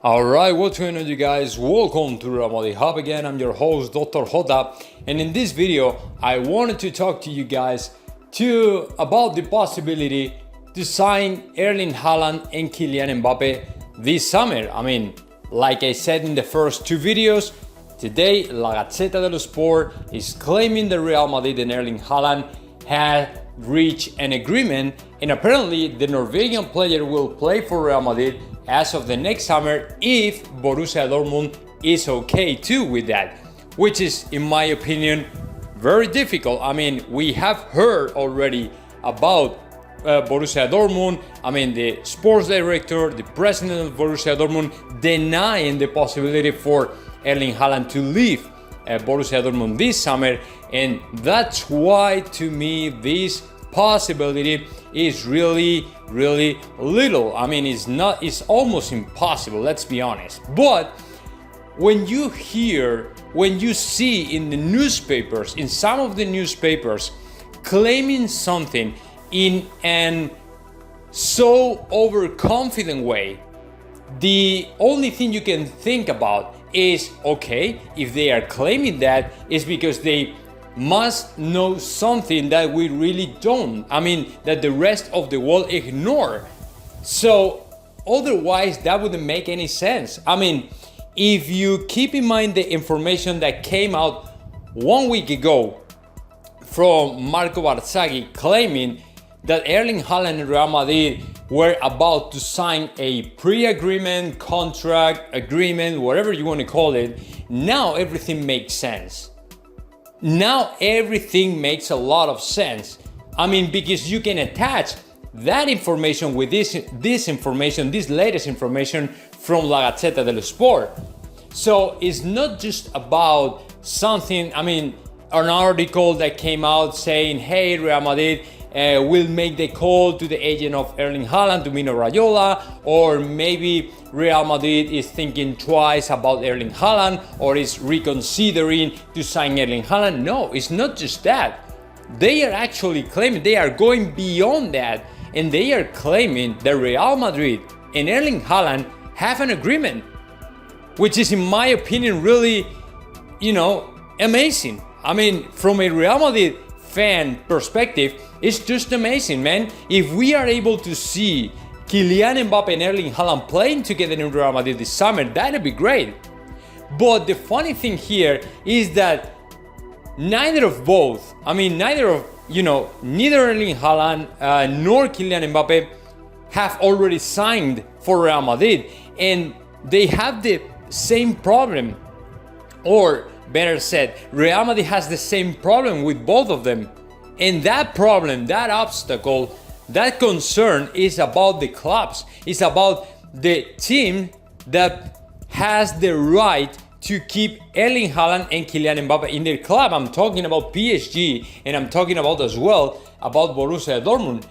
Alright, what's going on, you guys? Welcome to Real Madrid Hub again. I'm your host, Dr. Jota, and in this video, I wanted to talk to you guys about the possibility to sign Erling Haaland and Kylian Mbappe this summer. I mean, like I said in the first two videos, today La Gazzetta dello Sport is claiming that Real Madrid and Erling Haaland have reached an agreement, and apparently the Norwegian player will play for Real Madrid as of the next summer if Borussia Dortmund is okay too with that, which is, in my opinion, very difficult. I mean, we have heard already about Borussia Dortmund. I mean, the sports director, the president of Borussia Dortmund denying the possibility for Erling Haaland to leave Borussia Dortmund this summer, and that's why, to me, this possibility is really little. I mean, it's almost impossible, let's be honest. But when you see in the newspapers, in some of the newspapers, claiming something in an so overconfident way, the only thing you can think about is, okay, if they are claiming that, it's because they must know something that we really don't. I mean, that the rest of the world ignore. So otherwise, that wouldn't make any sense. I mean, if you keep in mind the information that came out 1 week ago from Marco Barzaghi claiming that Erling Haaland and Real Madrid were about to sign a pre-agreement, contract, agreement, whatever you want to call it, now everything makes sense. Now everything makes a lot of sense. I mean, because you can attach that information with this information, this latest information from La Gazzetta dello Sport. So it's not just about something, I mean, an article that came out saying, hey, Real Madrid will make the call to the agent of Erling Haaland, to Mino Raiola, or maybe Real Madrid is thinking twice about Erling Haaland or is reconsidering to sign Erling Haaland. No, it's not just that. They are actually claiming, they are going beyond that, and they are claiming that Real Madrid and Erling Haaland have an agreement, which is, in my opinion, really, amazing. I mean, from a Real Madrid fan perspective, it's just amazing, man. If we are able to see Kylian Mbappe and Erling Haaland playing together in Real Madrid this summer, that'd be great. But the funny thing here is that neither Erling Haaland nor Kylian Mbappe have already signed for Real Madrid, and they have the same problem, or better said, Real Madrid has the same problem with both of them. And that problem, that obstacle, that concern is about the clubs. It's about the team that has the right to keep Erling Haaland and Kylian Mbappe in their club. I'm talking about PSG, and I'm talking about as well about Borussia Dortmund.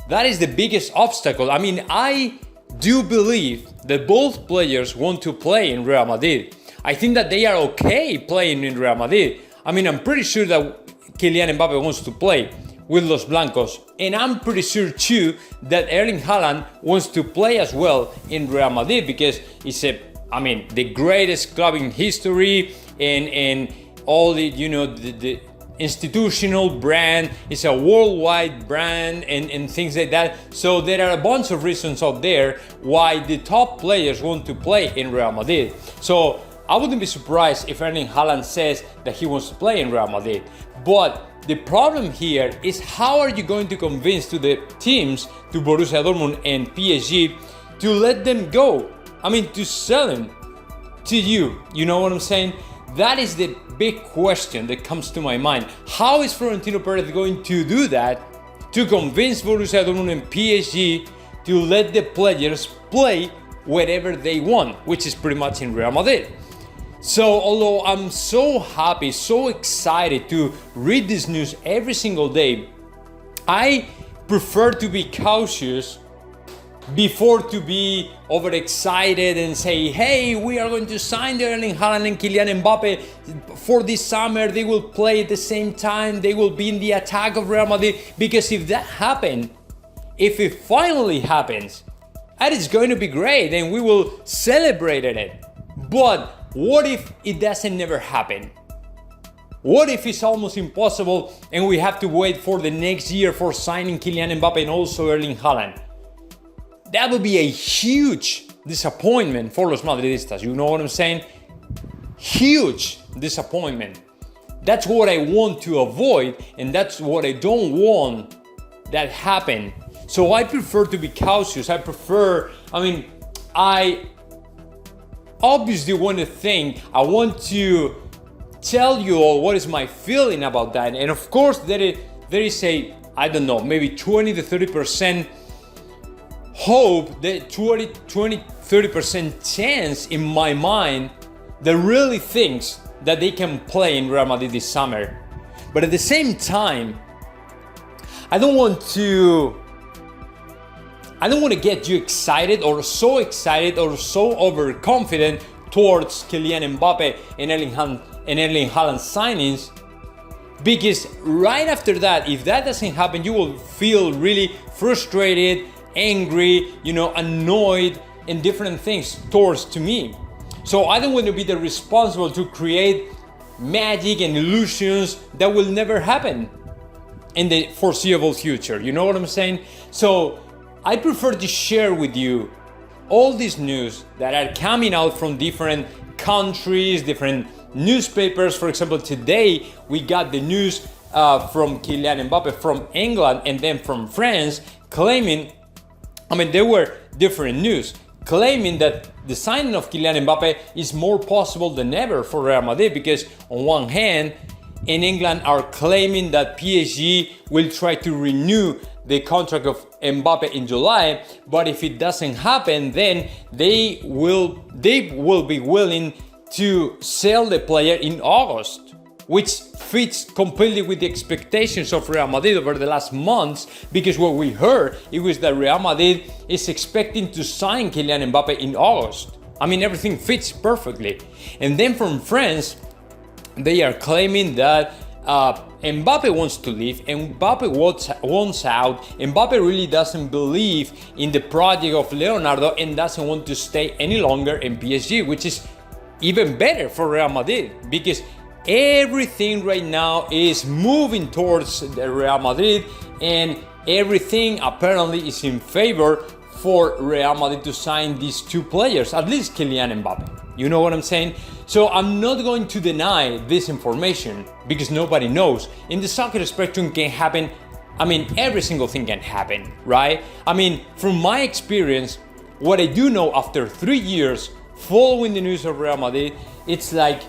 That is the biggest obstacle. I mean, I do believe that both players want to play in Real Madrid. I think that they are okay playing in Real Madrid. I mean, I'm pretty sure that Kylian Mbappe wants to play with Los Blancos, and I'm pretty sure too that Erling Haaland wants to play as well in Real Madrid, because it's the greatest club in history, and all the institutional brand. It's a worldwide brand and things like that. So there are a bunch of reasons out there why the top players want to play in Real Madrid. So I wouldn't be surprised if Erling Haaland says that he wants to play in Real Madrid. But the problem here is, how are you going to convince to the teams, to Borussia Dortmund and PSG, to let them go? I mean, to sell them to you. You know what I'm saying? That is the big question that comes to my mind. How is Florentino Perez going to do that to convince Borussia Dortmund and PSG to let the players play wherever they want, which is pretty much in Real Madrid? So although I'm so happy, so excited to read this news every single day, I prefer to be cautious before to be overexcited and say, hey, we are going to sign Erling Haaland and Kylian Mbappe for this summer. They will play at the same time. They will be in the attack of Real Madrid. Because if that happens, if it finally happens, and it's going to be great and we will celebrate it. But what if it doesn't never happen? What if it's almost impossible and we have to wait for the next year for signing Kylian Mbappe and also Erling Haaland? That would be a huge disappointment for Los Madridistas. You know what I'm saying? Huge disappointment. That's what I want to avoid, and that's what I don't want that happen. So I prefer to be cautious. I obviously want to think, I want to tell you all what is my feeling about that. And of course, there is a, I don't know, maybe 20 to 30% hope, that 30% chance in my mind that really thinks that they can play in Real Madrid this summer. But at the same time, I don't want to get you excited or so overconfident towards Kylian Mbappe and Erling Haaland signings, because right after that, if that doesn't happen, you will feel really frustrated, angry, annoyed, and different things towards to me. So I don't want to be the responsible to create magic and illusions that will never happen in the foreseeable future. You know what I'm saying? So I prefer to share with you all these news that are coming out from different countries, different newspapers. For example, today we got the news from Kylian Mbappe from England and then from France claiming, there were different news claiming that the signing of Kylian Mbappe is more possible than ever for Real Madrid, because on one hand, in England are claiming that PSG will try to renew the contract of Mbappe in July, but if it doesn't happen, then they will be willing to sell the player in August, which fits completely with the expectations of Real Madrid over the last months, because what we heard, it was that Real Madrid is expecting to sign Kylian Mbappe in August. Everything fits perfectly. And then from France, they are claiming that Mbappe wants to leave, Mbappe wants out, Mbappe really doesn't believe in the project of Leonardo and doesn't want to stay any longer in PSG, which is even better for Real Madrid, because everything right now is moving towards the Real Madrid, and everything apparently is in favor for Real Madrid to sign these two players, at least Kylian Mbappe. You know what I'm saying? So I'm not going to deny this information because nobody knows. In the soccer spectrum can happen, every single thing can happen, right? From my experience, what I do know after 3 years following the news of Real Madrid, it's like,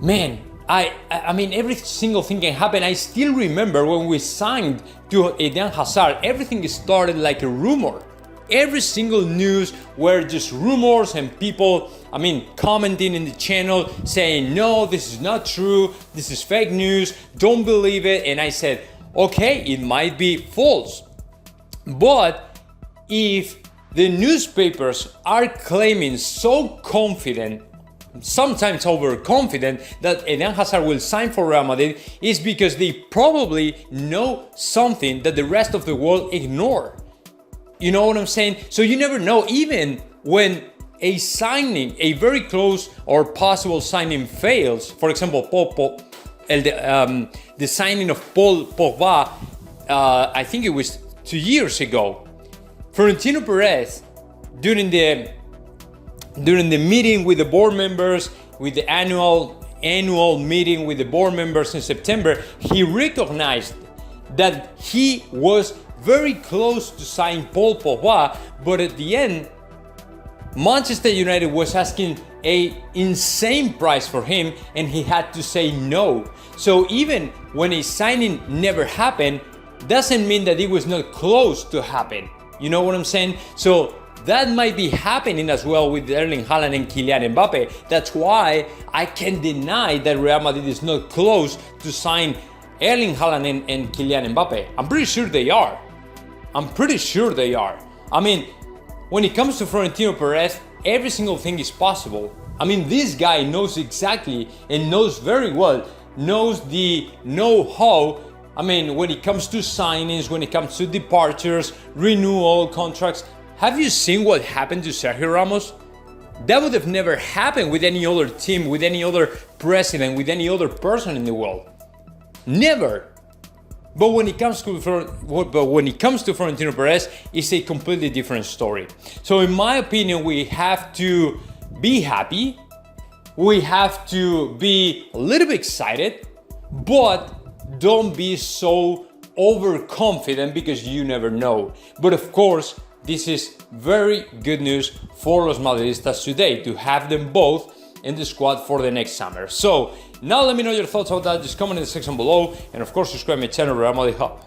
man, every single thing can happen. I still remember when we signed to Eden Hazard, everything started like a rumor. Every single news were just rumors and people, commenting in the channel saying, no, this is not true, this is fake news, don't believe it. And I said, okay, it might be false. But if the newspapers are claiming so confident, sometimes overconfident, that Eden Hazard will sign for Real Madrid, is because they probably know something that the rest of the world ignore. You know what I'm saying? So you never know, even when a signing, a very close or possible signing fails. For example, the signing of Paul Pogba, I think it was 2 years ago. Florentino Perez, during the meeting with the board members, with the annual meeting with the board members in September, he recognized that he was very close to sign Paul Pogba, but at the end, Manchester United was asking an insane price for him and he had to say no. So even when a signing never happened, doesn't mean that it was not close to happen. You know what I'm saying? So that might be happening as well with Erling Haaland and Kylian Mbappe. That's why I can't deny that Real Madrid is not close to sign Erling Haaland and Kylian Mbappe. I'm pretty sure they are. When it comes to Florentino Perez, every single thing is possible. This guy knows exactly and knows very well, knows the know-how. When it comes to signings, when it comes to departures, renewal contracts, Have you seen what happened to Sergio Ramos? That would have never happened with any other team, with any other president, with any other person in the world. Never. But when it comes to Florentino Perez, it's a completely different story. So in my opinion, we have to be happy. We have to be a little bit excited, but don't be so overconfident because you never know. But of course, this is very good news for Los Madridistas today to have them both in the squad for the next summer. So now let me know your thoughts about that. Just comment in the section below, and of course subscribe to my channel, Real Madrid Hub.